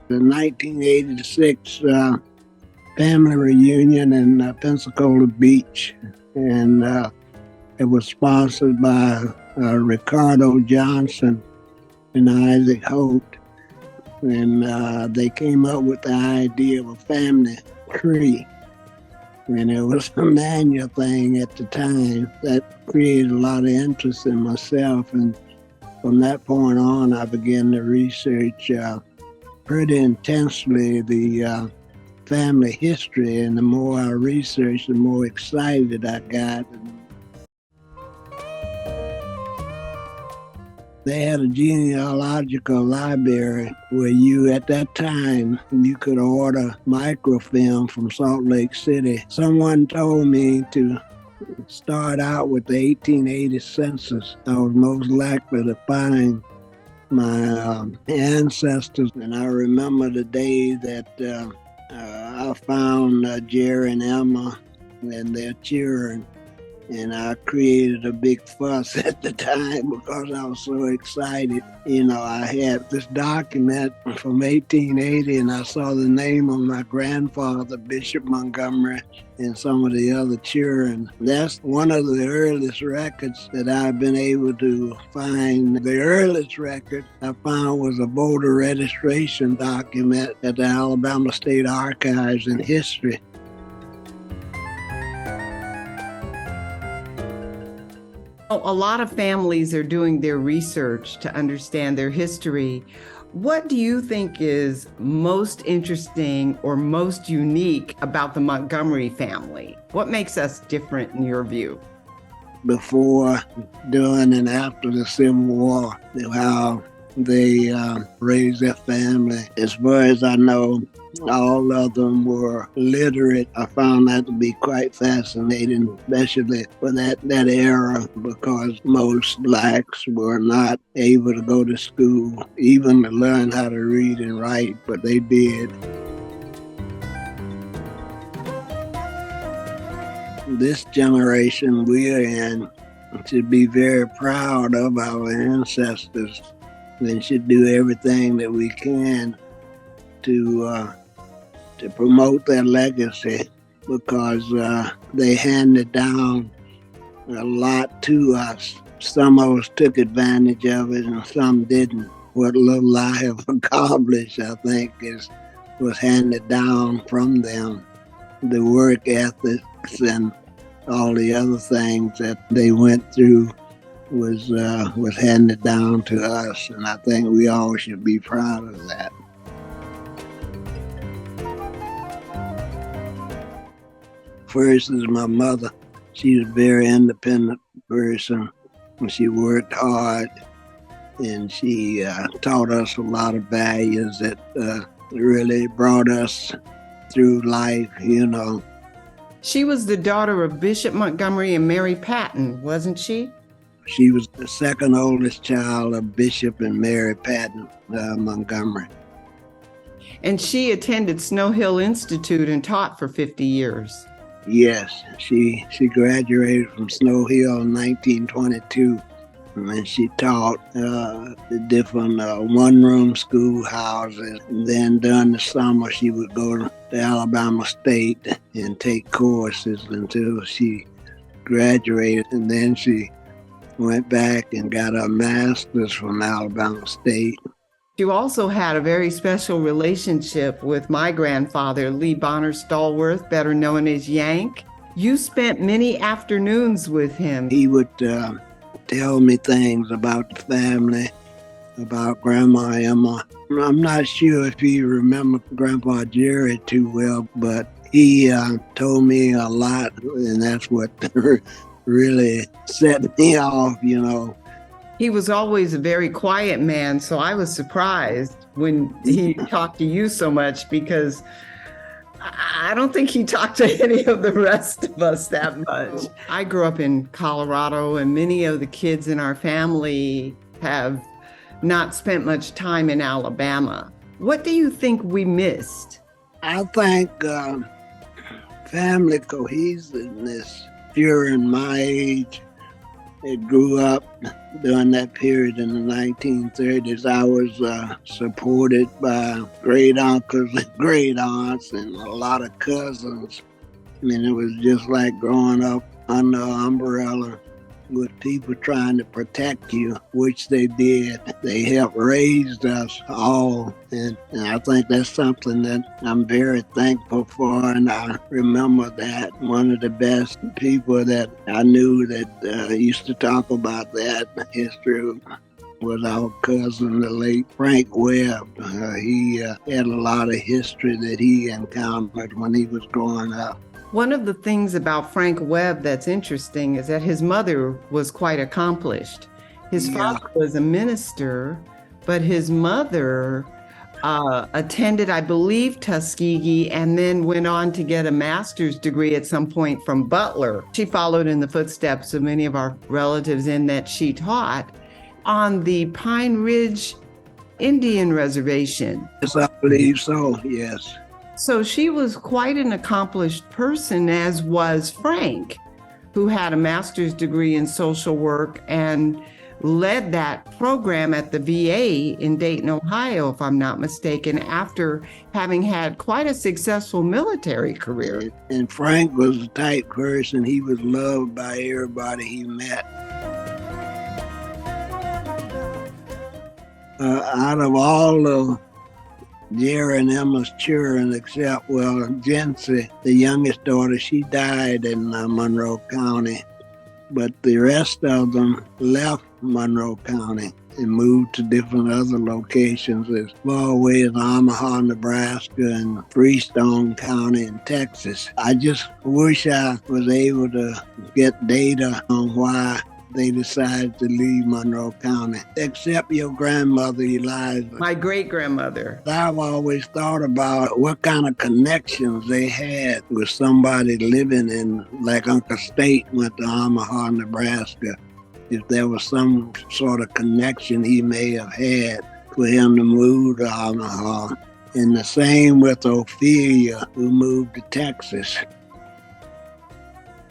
The 1986 family reunion in Pensacola Beach, and it was sponsored by Ricardo Johnson and Isaac Holt, and they came up with the idea of a family tree. And it was a manual thing at the time that created a lot of interest in myself. And from that point on, I began to research pretty intensely the family history. And the more I researched, the more excited I got. They had a genealogical library where you, at that time, you could order microfilm from Salt Lake City. Someone told me to start out with the 1880 census. I was most likely to find my ancestors. And I remember the day that I found Jerry and Emma and their children. And I created a big fuss at the time because I was so excited. You know, I had this document from 1880 and I saw the name of my grandfather, Bishop Montgomery, and some of the other children. That's one of the earliest records that I've been able to find. The earliest record I found was a voter registration document at the Alabama State Archives in History. A lot of families are doing their research to understand their history. What do you think is most interesting or most unique about the Montgomery family? What makes us different in your view? Before, during, and after the Civil War, how they raised their family. As far as I know, all of them were literate. I found that to be quite fascinating, especially for that era, because most blacks were not able to go to school, even to learn how to read and write, but they did. This generation we're in should be very proud of our ancestors and should do everything that we can to promote their legacy, because they handed down a lot to us. Some of us took advantage of it and some didn't. What little I have accomplished, I think, was handed down from them. The work ethics and all the other things that they went through was handed down to us, and I think we all should be proud of that. First is my mother. She's a very independent person, and she worked hard, and she taught us a lot of values that really brought us through life, you know. She was the daughter of Bishop Montgomery and Mary Patton, wasn't she? She was the second oldest child of Bishop and Mary Patton Montgomery. And she attended Snow Hill Institute and taught for 50 years. Yes, she graduated from Snow Hill in 1922, and she taught the different one-room schoolhouses. And then during the summer, she would go to Alabama State and take courses until she graduated, and then she went back and got her master's from Alabama State. You also had a very special relationship with my grandfather, Lee Bonner Stallworth, better known as Yank. You spent many afternoons with him. He would tell me things about the family, about Grandma Emma. I'm not sure if he remembered Grandpa Jerry too well, but he told me a lot, and that's what really set me off, you know. He was always a very quiet man, so I was surprised when he talked to you so much, because I don't think he talked to any of the rest of us that much. I grew up in Colorado, and many of the kids in our family have not spent much time in Alabama. What do you think we missed? I think family cohesiveness during my age that grew up during that period in the 1930s. I was supported by great uncles and great aunts and a lot of cousins. I mean, it was just like growing up under an umbrella with people trying to protect you, which they did. They helped raise us all. And I think that's something that I'm very thankful for. And I remember that one of the best people that I knew that used to talk about that history was our cousin, the late Frank Webb. He had a lot of history that he encountered when he was growing up. One of the things about Frank Webb that's interesting is that his mother was quite accomplished. His father was a minister, but his mother attended, I believe, Tuskegee, and then went on to get a master's degree at some point from Butler. She followed in the footsteps of many of our relatives in that she taught on the Pine Ridge Indian Reservation. Yes, I believe so, yes. So she was quite an accomplished person, as was Frank, who had a master's degree in social work and led that program at the VA in Dayton, Ohio, if I'm not mistaken, after having had quite a successful military career. And Frank was a type person. He was loved by everybody he met. Out of all of Jerry and Emma's children, except, Jency, the youngest daughter, she died in Monroe County. But the rest of them left Monroe County and moved to different other locations as far away as Omaha, Nebraska, and Freestone County in Texas. I just wish I was able to get data on why they decided to leave Monroe County, except your grandmother, Eliza. My great-grandmother. I've always thought about what kind of connections they had with somebody living in, like Uncle State went to Omaha, Nebraska. If there was some sort of connection he may have had for him to move to Omaha. And the same with Ophelia, who moved to Texas.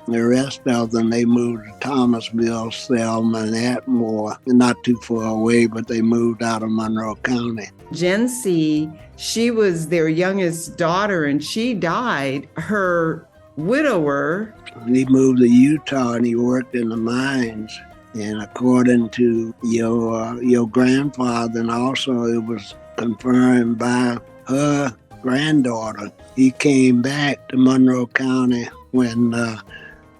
The rest of them, they moved to Thomasville, Selma, and Atmore. Not too far away, but they moved out of Monroe County. Jency, she was their youngest daughter, and she died. Her widower. He moved to Utah, and he worked in the mines. And according to your grandfather, and also it was confirmed by her granddaughter, he came back to Monroe County when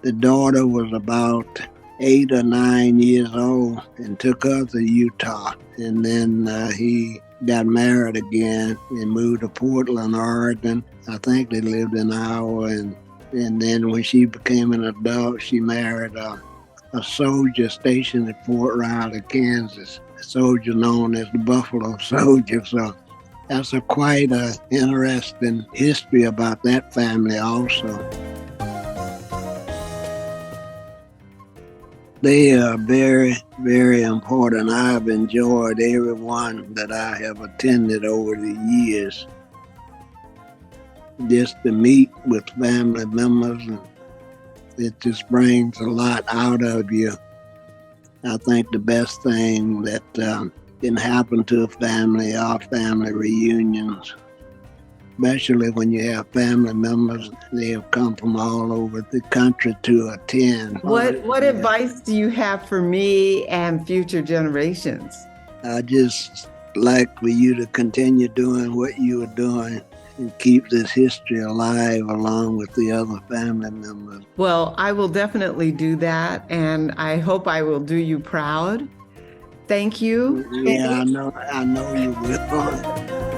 the daughter was about 8 or 9 years old and took her to Utah. And then he got married again and moved to Portland, Oregon. I think they lived in Iowa. And then when she became an adult, she married a soldier stationed at Fort Riley, Kansas, a soldier known as the Buffalo Soldier. So that's quite an interesting history about that family also. They are very, very important. I've enjoyed every one that I have attended over the years. Just to meet with family members, and it just brings a lot out of you. I think the best thing that can happen to a family are family reunions. Especially when you have family members, they have come from all over the country to attend. What advice do you have for me and future generations? I just like for you to continue doing what you are doing and keep this history alive along with the other family members. Well, I will definitely do that, and I hope I will do you proud. Thank you. Yeah, I know you will.